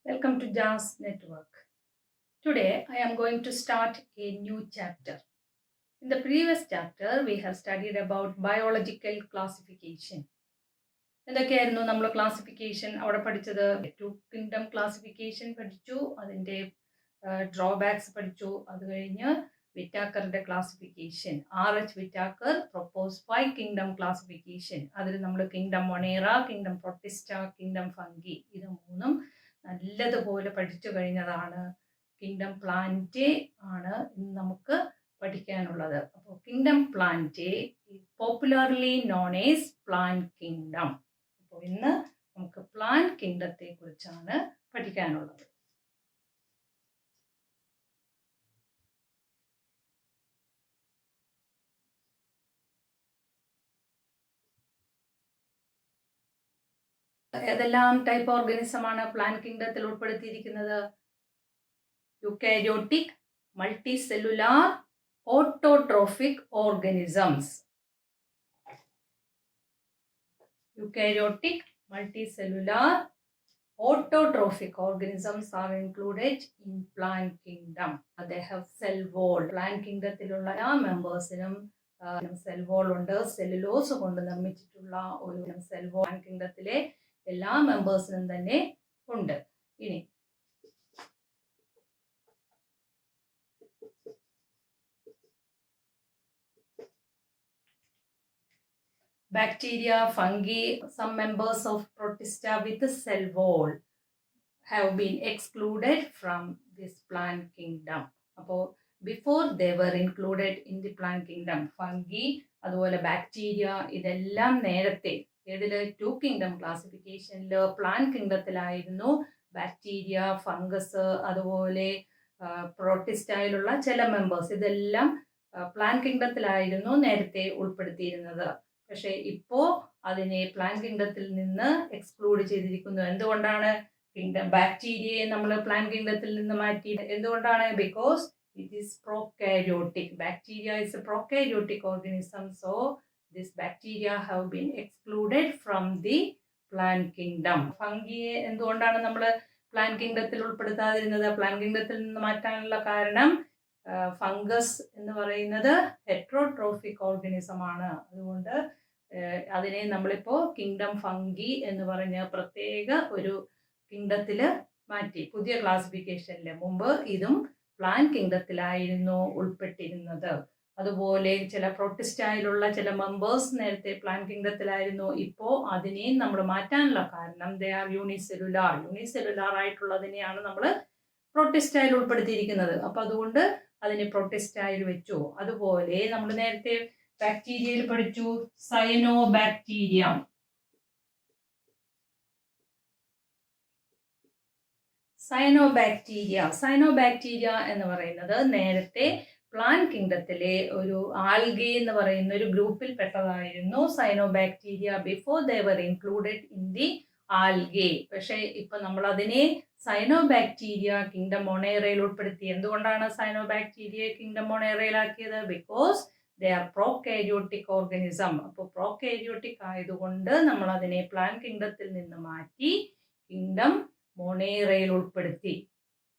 Welcome to JAS Network. Today I am going to start a new chapter. In the previous chapter we have studied about biological classification. എന്തൊക്കെയായിരുന്നു നമ്മൾ classification അവിടെ പഠിച്ചത്? To kingdom classification പഠിച്ചു, അതിൻ്റെ drawbacks പഠിച്ചു. അത് കഴിഞ്ഞ് വിറ്റാക്കറുടെ classification, RH Whittaker propose 5 kingdom classification. അതിൽ നമ്മൾ kingdom Monera, kingdom Protista, kingdom fungi ഇത് മൂന്നും നല്ലതുപോലെ പഠിച്ചു കഴിഞ്ഞതാണ്. കിങ്ഡം പ്ലാന്റേ ആണ് ഇന്ന് നമുക്ക് പഠിക്കാനുള്ളത്. അപ്പോൾ kingdom plantae popularly known as plant kingdom. അപ്പോൾ ഇന്ന് നമുക്ക് പ്ലാന്റ് കിങ്ഡത്തെ കുറിച്ചാണ് പഠിക്കാനുള്ളത്. ഏതെല്ലാം ടൈപ്പ് ഓർഗാനിസം ആണ് പ്ലാന്റ് കിങ്ഡത്തിൽ ഉൾപ്പെടുത്തിയിരിക്കുന്നത്? Eukaryotic, multicellular, autotrophic organisms. Eukaryotic, multicellular, autotrophic organisms are included in plant kingdom. They have cell wall. Plant kingdത്തിലുള്ള എല്ലാ മെമ്പേഴ്സിനും സെൽ വോൾ ഉണ്ട്. സെല്ലുലോസ് കൊണ്ട് നിർമ്മിച്ചിട്ടുള്ള ഒരു സെൽ വോൾ പ്ലാന്റ് കിങ്ഡത്തിലെ എല്ലാ മെമ്പേഴ്സിനും തന്നെ ഉണ്ട്. ഇനി bacteria, fungi, some members of Protista with a cell wall have been excluded from this plant kingdom. അപ്പോൾ before they were included in the plant kingdom, fungi അതുപോലെ bacteria ഇതെല്ലാം നേരത്തെ ഏതിൽ ടു കിങ്ഡം ക്ലാസിഫിക്കേഷനിൽ പ്ലാന്റ് കിങ്ഡത്തിലായിരുന്നു. ബാക്ടീരിയ, ഫംഗസ് അതുപോലെ പ്രോട്ടിസ്റ്റയിലുള്ള ചില മെമ്പേഴ്സ് ഇതെല്ലാം പ്ലാന്റ് കിങ്ഡത്തിലായിരുന്നു നേരത്തെ ഉൾപ്പെടുത്തിയിരുന്നത്. പക്ഷേ ഇപ്പോൾ അതിനെ പ്ലാന്റ് കിങ്ഡത്തിൽ നിന്ന് എക്സ്ക്ലൂഡ് ചെയ്തിരിക്കുന്നു. എന്തുകൊണ്ടാണ്? കിങ്ഡം ബാക്ടീരിയയെ നമ്മൾ പ്ലാന്റ് കിങ്ഡത്തിൽ നിന്ന് മാറ്റി. എന്തുകൊണ്ടാണ്? Because it is prokaryotic. Bacteria is a prokaryotic organism. So this bacteria have been excluded from the plant kingdom. ഫംഗിയെ എന്തുകൊണ്ടാണ് നമ്മൾ പ്ലാന്റ് കിങ്ഡത്തിൽ ഉൾപ്പെടുത്താതിരുന്നത്? പ്ലാന്റ് കിങ്ഡത്തിൽ നിന്ന് മാറ്റാനുള്ള കാരണം ഫംഗസ് എന്ന് പറയുന്നത് ഹെറ്ററോട്രോഫിക് ഓർഗാനിസം ആണ്. അതുകൊണ്ട് അതിനെ നമ്മളിപ്പോൾ കിങ്ഡം ഫംഗി എന്ന് പറഞ്ഞ് പ്രത്യേക ഒരു കിങ്ഡത്തിൽ മാറ്റി. പുതിയ ക്ലാസിഫിക്കേഷനിൽ മുമ്പ് ഇതും പ്ലാന്റ് കിങ്ഡത്തിലായിരുന്നു ഉൾപ്പെട്ടിരുന്നത്. അതുപോലെ ചില പ്രോട്ടിസ്റ്റയിലുള്ള ചില മെമ്പേഴ്സ് നേരത്തെ പ്ലാന്റ് കിങ്ഡത്തിലായിരുന്നു. ഇപ്പോൾ അതിനെയും നമ്മൾ മാറ്റാനുള്ള കാരണം ദേ ആർ യൂണിസെല്ലുലാർ. യൂണിസെല്ലുലാർ ആയിട്ടുള്ളതിനെയാണ് നമ്മൾ പ്രോട്ടിസ്റ്റയിൽ ഉൾപ്പെടുത്തിയിരിക്കുന്നത്. അപ്പോൾ അതുകൊണ്ട് അതിനെ പ്രോട്ടിസ്റ്റയിൽ വെച്ചു. അതുപോലെ നമ്മൾ നേരത്തെ ബാക്ടീരിയയിൽ പഠിച്ചു സയനോബാക്ടീരിയ. സയനോബാക്ടീരിയ എന്ന് പറയുന്നത് നേരത്തെ പ്ലാന്റ് കിങ്ഡത്തിലെ ഒരു ആൽഗെ എന്ന് പറയുന്ന ഒരു ഗ്രൂപ്പിൽ പെട്ടതായിരുന്നു cyanobacteria. Before they were included in the algae. പക്ഷേ ഇപ്പൊ നമ്മൾ അതിനെ സയനോബാക്ടീരിയ കിങ്ഡം മൊണേറയിൽ ഉൾപ്പെടുത്തി. എന്തുകൊണ്ടാണ് സയനോബാക്ടീരിയ കിങ്ഡം മൊണേറയിലാക്കിയത്? Because they are prokaryotic organism. അപ്പോൾ പ്രോകാരിയോട്ടിക് ആയതുകൊണ്ട് നമ്മൾ അതിനെ പ്ലാന്റ് കിങ്ഡത്തിൽ നിന്ന് മാറ്റി കിങ്ഡം മൊണേറയിൽ ഉൾപ്പെടുത്തി.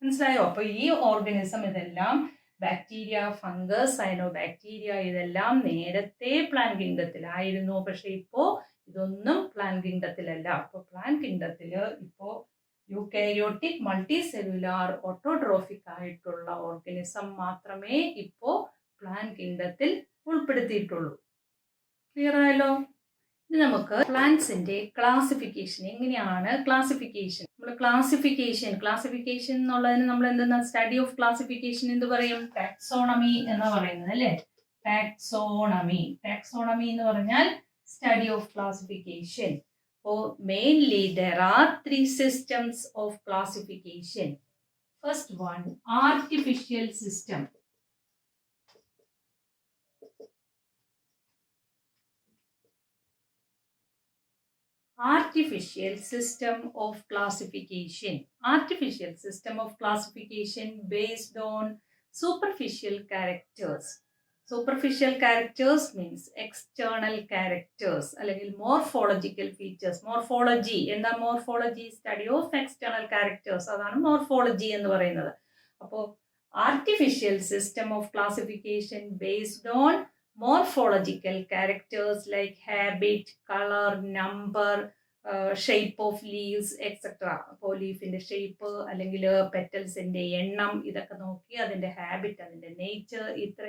മനസ്സിലായോ? അപ്പോൾ ഈ ഓർഗാനിസം ഇതെല്ലാം ബാക്ടീരിയ, ഫംഗസ്, സയനോബാക്ടീരിയ ഇതെല്ലാം നേരത്തെ പ്ലാന്റ് കിങ്ഡത്തിലായിരുന്നു. പക്ഷെ ഇപ്പോൾ ഇതൊന്നും പ്ലാന്റ് കിങ്ഡത്തിലല്ല. അപ്പോൾ പ്ലാന്റ് കിങ്ഡത്തിൽ ഇപ്പോൾ യൂക്കാരിയോട്ടിക്, മൾട്ടിസെല്ലുലാർ, ഓട്ടോട്രോഫിക് ആയിട്ടുള്ള ഓർഗാനിസം മാത്രമേ ഇപ്പോൾ പ്ലാന്റ് കിങ്ഡത്തിൽ ഉൾപ്പെടുത്തിയിട്ടുള്ളൂ. ക്ലിയർ ആയല്ലോ? ഇനി നമുക്ക് പ്ലാന്റ്സിന്റെ ക്ലാസിഫിക്കേഷൻ എങ്ങനെയാണ്? നമ്മൾ ക്ലാസിഫിക്കേഷൻ എന്നുള്ളതിന് നമ്മൾ എന്തെന്നാ സ്റ്റഡി ഓഫ് ക്ലാസിഫിക്കേഷൻ എന്ത് പറയും? ടാക്സോണമി എന്ന് പറയുന്നത് അല്ലേ? ടാക്സോണമി എന്ന് പറഞ്ഞാൽ സ്റ്റഡി ഓഫ് ക്ലാസിഫിക്കേഷൻ. അപ്പോൾ mainly there are 3 systems of classification. First one, artificial system. Artificial system of classification based on superficial characters. Superficial characters means external characters അല്ലെങ്കിൽ morphological features. Morphology എന്താ? Morphology study of external characters, അതാണ് morphology എന്ന് പറയുന്നത്. അപ്പോൾ artificial system of classification based on morphological characters like habit, colour, number, shape of leaves etcetera. അപ്പോൾ ലീഫിന്റെ shape അല്ലെങ്കിൽ പെറ്റൽസിന്റെ എണ്ണം ഇതൊക്കെ നോക്കി അതിന്റെ ഹാബിറ്റ്, അതിന്റെ നേച്ചർ,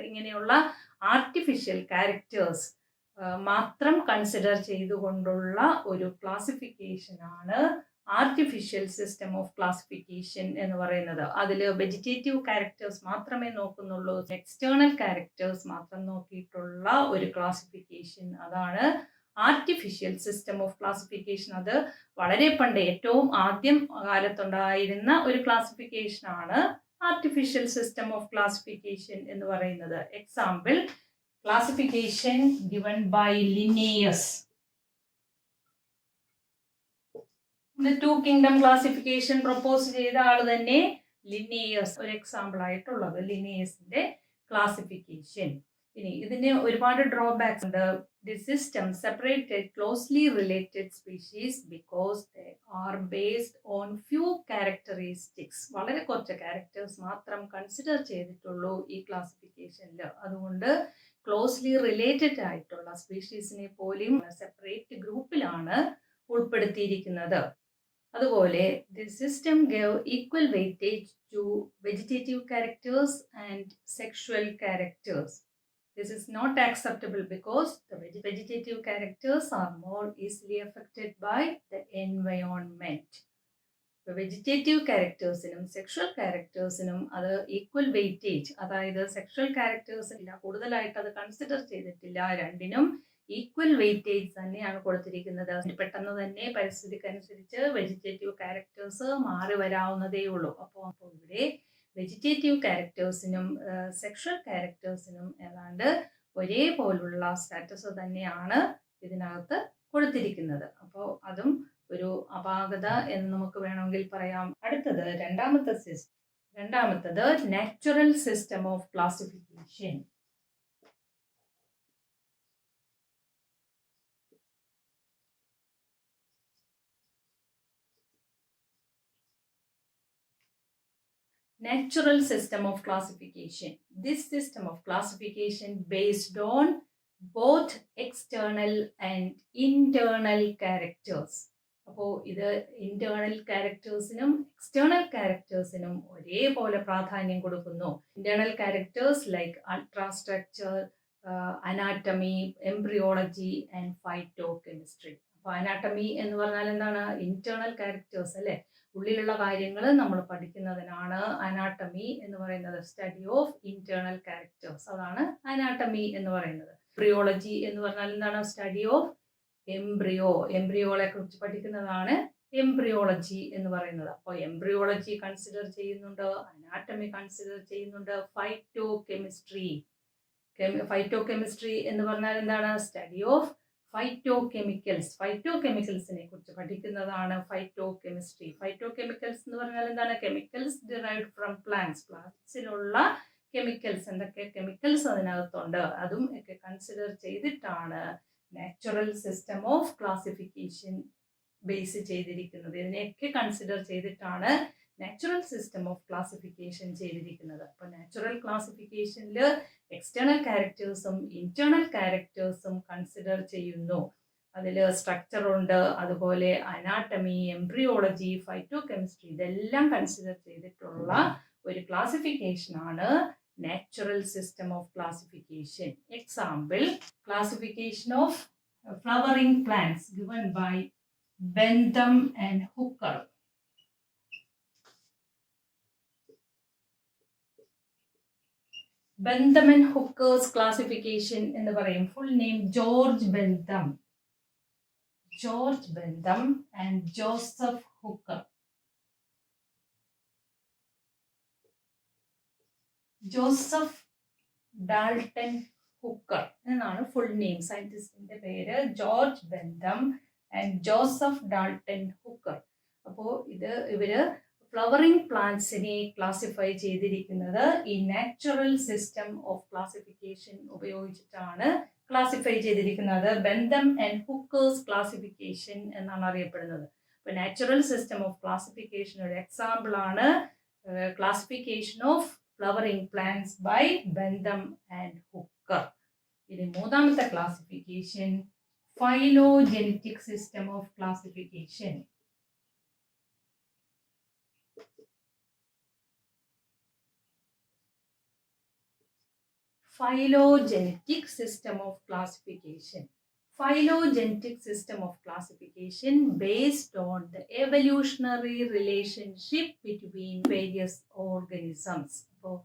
ഇങ്ങനെയുള്ള ആർട്ടിഫിഷ്യൽ ക്യാരക്ടേഴ്സ് മാത്രം കൺസിഡർ ചെയ്തുകൊണ്ടുള്ള ഒരു ക്ലാസിഫിക്കേഷൻ ആണ് ആർട്ടിഫിഷ്യൽ സിസ്റ്റം ഓഫ് ക്ലാസിഫിക്കേഷൻ എന്ന് പറയുന്നത്. അതിൽ വെജിറ്റേറ്റീവ് ക്യാരക്ടേഴ്സ് മാത്രമേ നോക്കുന്നുള്ളൂ, എക്സ്റ്റേണൽ ക്യാരക്ടേഴ്സ് മാത്രം നോക്കിയിട്ടുള്ള ഒരു ക്ലാസിഫിക്കേഷൻ, അതാണ് ആർട്ടിഫിഷ്യൽ സിസ്റ്റം ഓഫ് ക്ലാസിഫിക്കേഷൻ. അത് വളരെ പണ്ട് ഏറ്റവും ആദ്യം കാലത്തുണ്ടായിരുന്ന ഒരു ക്ലാസിഫിക്കേഷൻ ആണ് ആർട്ടിഫിഷ്യൽ സിസ്റ്റം ഓഫ് ക്ലാസിഫിക്കേഷൻ എന്ന് പറയുന്നത്. Example, classification given by Linnaeus. Two kingdom classification propose ചെയ്ത ആൾ തന്നെ ലിന്നേയസ് ഒരു എക്സാമ്പിൾ ആയിട്ടുള്ളത്, ലിന്നേയസിന്റെ ക്ലാസിഫിക്കേഷൻ. ഇനി ഇതിന് ഒരുപാട് ഡ്രോബാക്സ് ഉണ്ട്. The system separated closely related species because they are based on few characteristics. വളരെ കുറച്ച് ക്യാരക്ടേഴ്സ് മാത്രം കൺസിഡർ ചെയ്തിട്ടുള്ളൂ ഈ ക്ലാസിഫിക്കേഷനിൽ. അതുകൊണ്ട് ക്ലോസ്ലി റിലേറ്റഡ് ആയിട്ടുള്ള സ്പീഷീസിനെ പോലും സെപ്പറേറ്റ് ഗ്രൂപ്പിലാണ് ഉൾപ്പെടുത്തിയിരിക്കുന്നത്. അതുപോലെ the system gave equal weightage to vegetative characters and sexual characters. This is not acceptable because the vegetative characters are more easily affected by the environment. Vegetative ക്യാരക്ടേഴ്സിനും sexual ക്യാരക്ടേഴ്സിനും അത് equal weightage, അതായത് sexual ക്യാരക്ടേഴ്സിനില്ല, കൂടുതലായിട്ട് അത് consider ചെയ്തിട്ടില്ല. രണ്ടിനും equal weightage തന്നെയാണ് കൊടുത്തിരിക്കുന്നത്. പെട്ടെന്ന് തന്നെ പരിസ്ഥിതിക്കനുസരിച്ച് വെജിറ്റേറ്റീവ് ക്യാരക്ടേഴ്സ് മാറി വരാവുന്നതേ ഉള്ളൂ. അപ്പോൾ ഇവിടെ വെജിറ്റേറ്റീവ് ക്യാരക്ടേഴ്സിനും സെക്ഷൽ ക്യാരക്ടേഴ്സിനും ഏതാണ്ട് ഒരേപോലുള്ള സ്റ്റാറ്റസ് തന്നെയാണ് ഇതിനകത്ത് കൊടുത്തിരിക്കുന്നത്. അപ്പോൾ അതും ഒരു അപാകത എന്ന് നമുക്ക് വേണമെങ്കിൽ പറയാം. അടുത്തത് രണ്ടാമത്തത് natural system of classification. Natural system of classification. This system of classification based on both external and internal characters. അപ്പോൾ ഇത് ഇന്റേണൽ ക്യാരക്ടേഴ്സിനും എക്സ്റ്റേണൽ ക്യാരക്ടേഴ്സിനും ഒരേപോലെ പ്രാധാന്യം കൊടുക്കുന്നു. Internal characters like ultrastructure, anatomy, embryology and phyto chemistry. അപ്പോൾ അനാറ്റമി എന്ന് പറഞ്ഞാൽ എന്താണ്? Internal characters അല്ലേ, ഉള്ളിലുള്ള കാര്യങ്ങൾ നമ്മൾ പഠിക്കുന്നതിനാണ് അനാട്ടമി എന്ന് പറയുന്നത്. സ്റ്റഡി ഓഫ് ഇന്റേണൽ ക്യാരക്ടേഴ്സ്, അതാണ് അനാട്ടമി എന്ന് പറയുന്നത്. എംബ്രിയോളജി എന്ന് പറഞ്ഞാൽ എന്താണ്? സ്റ്റഡി ഓഫ് എംബ്രിയോളെ കുറിച്ച് പഠിക്കുന്നതാണ് എംബ്രിയോളജി എന്ന് പറയുന്നത്. അപ്പോൾ എംബ്രിയോളജി കൺസിഡർ ചെയ്യുന്നുണ്ട്, അനാട്ടമി കൺസിഡർ ചെയ്യുന്നുണ്ട്, ഫൈറ്റോ കെമിസ്ട്രി എന്ന് പറഞ്ഞാൽ എന്താണ്? സ്റ്റഡി ഓഫ് ഫൈറ്റോകെമിക്കൽസിനെ കുറിച്ച് പഠിക്കുന്നതാണ് ഫൈറ്റോ കെമിസ്ട്രി. ഫൈറ്റോ കെമിക്കൽസ് എന്ന് പറഞ്ഞാൽ എന്താണ്? കെമിക്കൽസ് ഡിറൈവ്ഡ് ഫ്രം പ്ലാന്റ്സിലുള്ള കെമിക്കൽസ്, എന്തൊക്കെ കെമിക്കൽസ് അതിനകത്തുണ്ട് അതും ഒക്കെ കൺസിഡർ ചെയ്തിട്ടാണ് natural system of classification base ചെയ്തിരിക്കുന്നത്. ഇതിനെയൊക്കെ കൺസിഡർ ചെയ്തിട്ടാണ് നാച്ചുറൽ സിസ്റ്റം ഓഫ് ക്ലാസിഫിക്കേഷൻ ചെയ്തിരിക്കുന്നത്. അപ്പോൾ നാച്ചുറൽ ക്ലാസിഫിക്കേഷനിൽ എക്സ്റ്റേണൽ ക്യാരക്ടേഴ്സും ഇന്റേണൽ ക്യാരക്ടേഴ്സും കൺസിഡർ ചെയ്യുന്നു. അതിൽ സ്ട്രക്ചർ ഉണ്ട്, അതുപോലെ അനാട്ടമി, എംബ്രിയോളജി, ഫൈറ്റോ കെമിസ്ട്രി ഇതെല്ലാം കൺസിഡർ ചെയ്തിട്ടുള്ള ഒരു ക്ലാസിഫിക്കേഷൻ ആണ് natural system of classification. Example, classification of flowering plants given by Bentham and Hooker. Bentham and Hooker's classification എന്ന് പറയും. Full name George Bentham and Joseph Hooker. Joseph Dalton Hooker എന്നാണ് full name. സയന്റിസ്റ്റിന്റെ പേര് George Bentham and Joseph Dalton Hooker. അപ്പോൾ ഇവര് flowering പ്ലാന്റ്സിനെ classify ചെയ്തിരിക്കുന്നത് ഈ natural system of classification ഉപയോഗിച്ചിട്ടാണ് ക്ലാസിഫൈ ചെയ്തിരിക്കുന്നത്. ബെന്തം ആൻഡ് ഹുക്കേഴ്സ് ക്ലാസിഫിക്കേഷൻ എന്നാണ് അറിയപ്പെടുന്നത്. അപ്പോൾ നാച്ചുറൽ സിസ്റ്റം ഓഫ് ക്ലാസിഫിക്കേഷൻ ഒരു എക്സാമ്പിൾ ആണ് classification of flowering plants by Bentham and Hooker. ഇനി മൂന്നാമത്തെ classification phylogenetic system of classification. Phylogenetic system of classification. Phylogenetic system of classification based on the evolutionary relationship between various organisms. അപ്പോൾ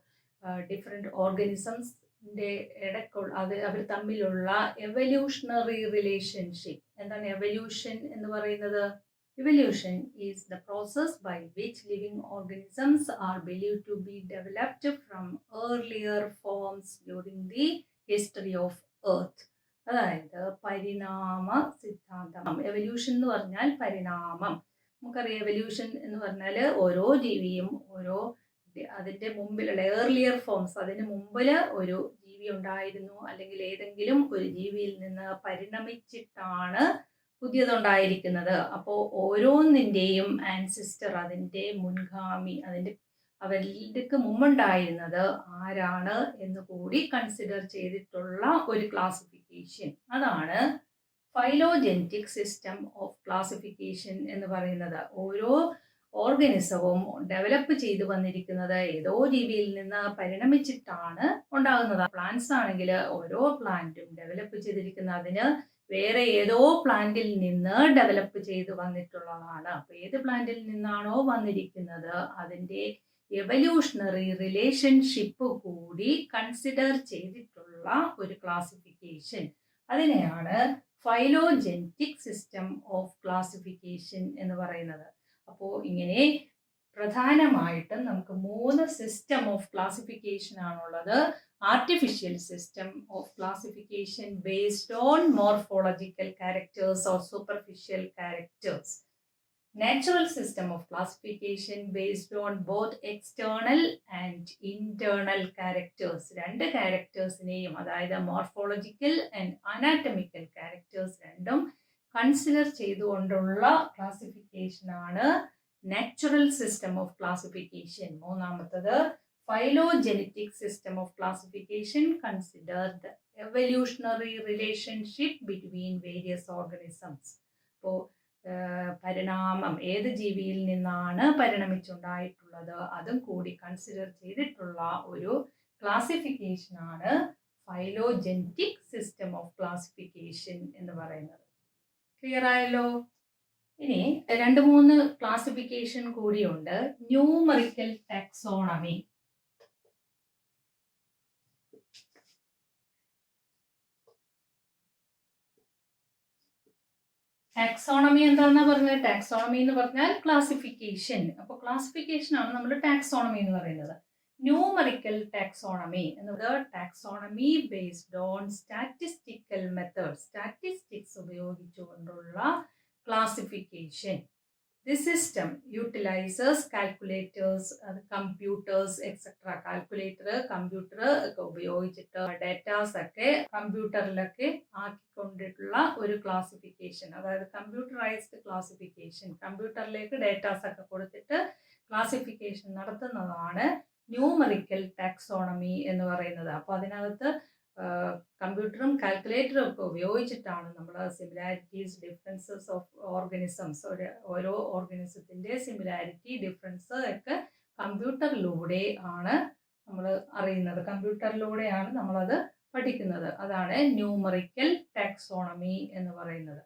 different ഓർഗനിസംസിൻ്റെ ഇടയ്ക്കുള്ള അവർ തമ്മിലുള്ള evolutionary relationship. എന്താണ് evolution എന്ന് പറയുന്നത്? Evolution is the process by which living organisms are believed to be developed from earlier forms during the history of Earth. അതായത് പരിണാമ സിദ്ധാന്തം. Evolution എന്ന് പറഞ്ഞാൽ പരിണാമം. നമുക്കറിയാം എവല്യൂഷൻ എന്ന് പറഞ്ഞാൽ ഓരോ ജീവിയും ഓരോ അതിൻ്റെ മുമ്പിലുള്ള ഏർലിയർ ഫോംസ്, അതിന് മുമ്പിൽ ഒരു ജീവി ഉണ്ടായിരുന്നു അല്ലെങ്കിൽ ഏതെങ്കിലും ഒരു ജീവിയിൽ നിന്ന് പരിണമിച്ചിട്ടാണ് പുതിയതുണ്ടായിരിക്കുന്നത്. അപ്പോൾ ഓരോന്നിൻ്റെയും ആൻസിസ്റ്റർ, അതിൻ്റെ മുൻഗാമി, അവർക്ക് മുമ്പുണ്ടായിരുന്നത് ആരാണ് എന്ന് കൂടി കൺസിഡർ ചെയ്തിട്ടുള്ള ഒരു ക്ലാസിഫിക്കേഷൻ. അതാണ് ഫൈലോജെനറ്റിക് സിസ്റ്റം ഓഫ് ക്ലാസിഫിക്കേഷൻ എന്ന് പറയുന്നത്. ഓരോ ഓർഗനിസവും ഡെവലപ്പ് ചെയ്തു വന്നിരിക്കുന്നത് ഏതോ ജീവിയിൽ നിന്ന് പരിണമിച്ചിട്ടാണ് ഉണ്ടാകുന്നത്. പ്ലാന്റ്സ് ആണെങ്കിൽ ഓരോ പ്ലാന്റും ഡെവലപ്പ് ചെയ്തിരിക്കുന്ന അതിന് വേറെ ഏതോ പ്ലാന്റിൽ നിന്ന് ഡെവലപ്പ് ചെയ്ത് വന്നിട്ടുള്ളതാണ്. അപ്പോൾ ഏത് പ്ലാന്റിൽ നിന്നാണോ വന്നിരിക്കുന്നത് അതിൻ്റെ എവല്യൂഷണറി റിലേഷൻഷിപ്പ് കൂടി കൺസിഡർ ചെയ്തിട്ടുള്ള ഒരു ക്ലാസിഫിക്കേഷൻ. അതിനെയാണ് ഫൈലോജെനറ്റിക് സിസ്റ്റം ഓഫ് ക്ലാസിഫിക്കേഷൻ എന്ന് പറയുന്നത്. അപ്പോൾ ഇങ്ങനെ പ്രധാനമായിട്ടും നമുക്ക് 3 സിസ്റ്റം ഓഫ് ക്ലാസിഫിക്കേഷൻ ആണുള്ളത്. Artificial system of classification based on morphological characters or superficial characters. Natural system of classification based on both external and internal characters. രണ്ട് ക്യാരക്ടേഴ്സിനെയും, അതായത് മോർഫോളജിക്കൽ ആൻഡ് അനാറ്റമിക്കൽ ക്യാരക്ടേഴ്സ് രണ്ടും കൺസിഡർ ചെയ്തുകൊണ്ടുള്ള ക്ലാസിഫിക്കേഷൻ ആണ് natural system of classification. മൂന്നാമത്തത് phylogenetic system of classification consider the evolutionary relationship between various organisms. അപ്പോൾ പരിണാമം ഏത് ജീവിയിൽ നിന്നാണ് പരിണമിച്ചുണ്ടായിട്ടുള്ളത് അതും കൂടി കൺസിഡർ ചെയ്തിട്ടുള്ള ഒരു ക്ലാസിഫിക്കേഷൻ ആണ് ഫൈലോജെനറ്റിക് സിസ്റ്റം ഓഫ് ക്ലാസിഫിക്കേഷൻ എന്ന് പറയുന്നത്. ക്ലിയർ ആയല്ലോ? ഇനി 2-3 ക്ലാസിഫിക്കേഷൻ കൂടിയുണ്ട്. Numerical taxonomy. ടാക്സോണമി എന്താണെന്നാ പറഞ്ഞത്? ടാക്സോണമി എന്ന് പറഞ്ഞാൽ ക്ലാസിഫിക്കേഷൻ. അപ്പോൾ ക്ലാസിഫിക്കേഷൻ ആണ് നമ്മൾ ടാക്സോണമി എന്ന് പറയുന്നത്. ന്യൂമറിക്കൽ ടാക്സോണമി എന്നത് taxonomy based on statistical method, statistics ഉപയോഗിച്ചുകൊണ്ടുള്ള classification. This system utilizes calculators, computers, etc. Calculator, computer ഒക്കെ ഉപയോഗിച്ചിട്ട് ഡേറ്റാസ് ഒക്കെ കമ്പ്യൂട്ടറിലൊക്കെ ആക്കിക്കൊണ്ടിട്ടുള്ള ഒരു ക്ലാസിഫിക്കേഷൻ, അതായത് കമ്പ്യൂട്ടറൈസ്ഡ് ക്ലാസിഫിക്കേഷൻ. കമ്പ്യൂട്ടറിലേക്ക് ഡേറ്റാസ് ഒക്കെ കൊടുത്തിട്ട് ക്ലാസിഫിക്കേഷൻ നടത്തുന്നതാണ് ന്യൂമറിക്കൽ ടാക്സോണമി എന്ന് പറയുന്നത്. അപ്പോൾ അതിനകത്ത് കമ്പ്യൂട്ടറും കാൽക്കുലേറ്ററും ഒക്കെ ഉപയോഗിച്ചിട്ടാണ് നമ്മൾ സിമിലാരിറ്റീസ്, ഡിഫറൻസസ് ഓഫ് ഓർഗനിസംസ്, ഓരോ ഓർഗനിസത്തിൻ്റെ സിമിലാരിറ്റി, ഡിഫറൻസ് ഒക്കെ കമ്പ്യൂട്ടറിലൂടെ ആണ് നമ്മൾ അറിയുന്നത്, കമ്പ്യൂട്ടറിലൂടെയാണ് നമ്മളത് പഠിക്കുന്നത്. അതാണ് ന്യൂമറിക്കൽ ടാക്സോണമി എന്ന് പറയുന്നത്.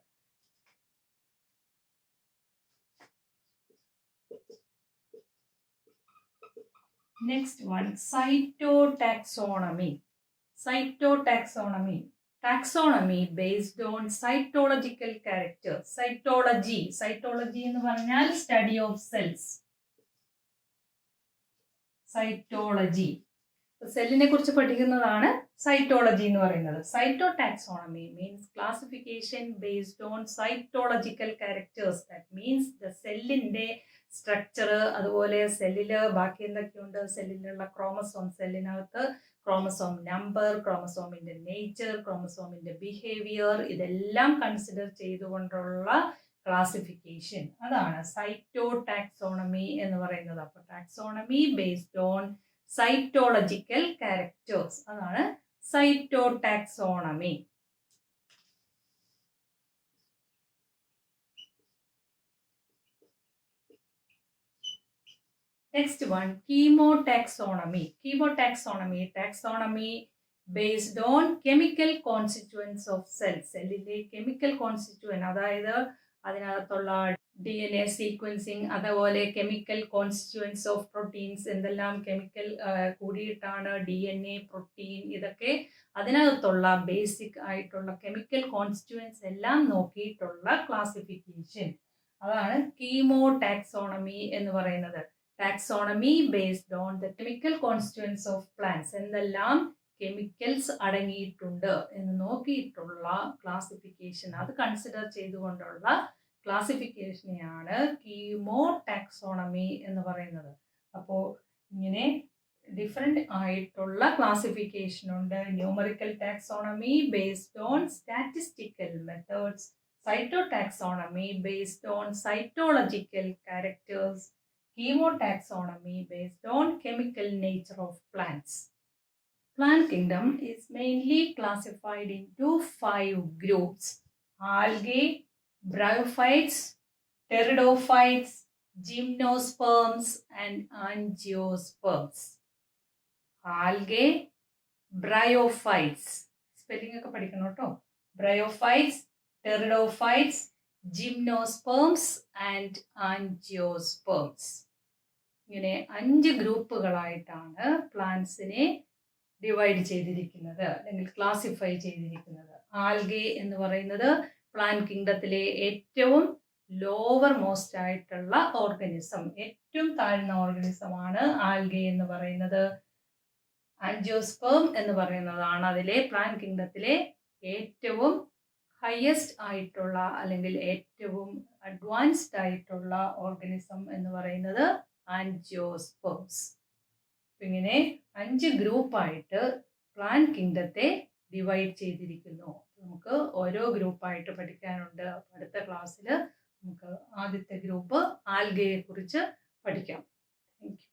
Next one, cytotaxonomy. Cytotaxonomy. Taxonomy based on cytological characters. Cytology എന്ന് പറഞ്ഞാൽ study of cells. Cytology. സെല്ലിനെ കുറിച്ച് പഠിക്കുന്നതാണ് സൈറ്റോളജി എന്ന് പറയുന്നത്. Cytotaxonomy means classification based on cytological characters. That means the സെല്ലിൻ്റെ സ്ട്രക്ചർ, അതുപോലെ സെല്ലിൽ ബാക്കി എന്തൊക്കെയുണ്ട്, സെല്ലിലുള്ള ക്രോമസോം, സെല്ലിനകത്ത് ക്രോമസോം നമ്പർ, ക്രോമസോമിൻ്റെ നേച്ചർ, ക്രോമസോമിൻ്റെ ബിഹേവിയർ, ഇതെല്ലാം കൺസിഡർ ചെയ്തുകൊണ്ടുള്ള ക്ലാസിഫിക്കേഷൻ, അതാണ് സൈറ്റോടാക്സോണമി എന്ന് പറയുന്നത്. അപ്പോൾ taxonomy based on cytological characters, അതാണ് cytotaxonomy. Next one, chemotaxonomy. Chemotaxonomy, taxonomy based on chemical constituents of cells. സെല്ലിലെ കെമിക്കൽ കോൺസ്റ്റിറ്റ്യൂവൻ, അതായത് അതിനകത്തുള്ള DNA സീക്വൻസിങ്, അതുപോലെ കെമിക്കൽ കോൺസ്റ്റിറ്റ്യൂവൻസ് ഓഫ് പ്രോട്ടീൻസ്, എന്തെല്ലാം കെമിക്കൽ കൂടിയിട്ടാണ് DNA, പ്രോട്ടീൻ, ഇതൊക്കെ അതിനകത്തുള്ള ബേസിക് ആയിട്ടുള്ള കെമിക്കൽ കോൺസ്റ്റിറ്റ്യൂവൻസ് എല്ലാം നോക്കിയിട്ടുള്ള ക്ലാസിഫിക്കേഷൻ, അതാണ് കീമോടാക്സോണമി എന്ന് പറയുന്നത്. Taxonomy based on the chemical constituents of plants, എന്തെല്ലാം കെമിക്കൽസ് അടങ്ങിയിട്ടുണ്ട് എന്ന് നോക്കിയിട്ടുള്ള ക്ലാസിഫിക്കേഷൻ, അത് കൺസിഡർ ചെയ്തുകൊണ്ടുള്ള ക്ലാസിഫിക്കേഷനെയാണ് കീമോടാക്സോണമി എന്ന് പറയുന്നത്. അപ്പോൾ ഇങ്ങനെ ഡിഫറെൻ്റ് ആയിട്ടുള്ള ക്ലാസിഫിക്കേഷൻ ഉണ്ട്. Numerical taxonomy based on statistical methods, cytotaxonomy based on cytological characters, chemotaxonomy based on chemical nature of plants. Plant kingdom is mainly classified into 5 groups: algae, bryophytes, pteridophytes, gymnosperms and angiosperms. Algae, bryophytes, spelling ഒക്കെ പഠിക്കണം കേട്ടോ. Bryophytes, pteridophytes, gymnosperms and angiosperms. ഇങ്ങനെ 5 ഗ്രൂപ്പുകളായിട്ടാണ് പ്ലാന്റ്സിനെ divide ചെയ്തിരിക്കുന്നത് അല്ലെങ്കിൽ classify ചെയ്തിരിക്കുന്നത്. Algae എന്ന് പറയുന്നത് plant കിങ്ഡത്തിലെ ഏറ്റവും ലോവർ മോസ്റ്റ് ആയിട്ടുള്ള ഓർഗനിസം, ഏറ്റവും താഴ്ന്ന ഓർഗനിസമാണ് ആൽഗെ എന്ന് പറയുന്നത്. ആൻജിയോസ്പേം എന്ന് പറയുന്നതാണ് അതിലെ പ്ലാന്റ് കിങ്ഡത്തിലെ ഏറ്റവും ഹയസ്റ്റ് ആയിട്ടുള്ള അല്ലെങ്കിൽ ഏറ്റവും അഡ്വാൻസ്ഡ് ആയിട്ടുള്ള ഓർഗനിസം എന്ന് പറയുന്നത് ആൻജിയോസ്പേംസ്. ഇങ്ങനെ 5 ഗ്രൂപ്പായിട്ട് പ്ലാന്റ് കിങ്ഡത്തെ ഡിവൈഡ് ചെയ്തിരിക്കുന്നു. നമുക്ക് ഓരോ ഗ്രൂപ്പായിട്ട് പഠിക്കാനുണ്ട്. അടുത്ത ക്ലാസ്സിൽ നമുക്ക് ആദ്യത്തെ ഗ്രൂപ്പ് ആൽഗയെ കുറിച്ച് പഠിക്കാം. Thank you.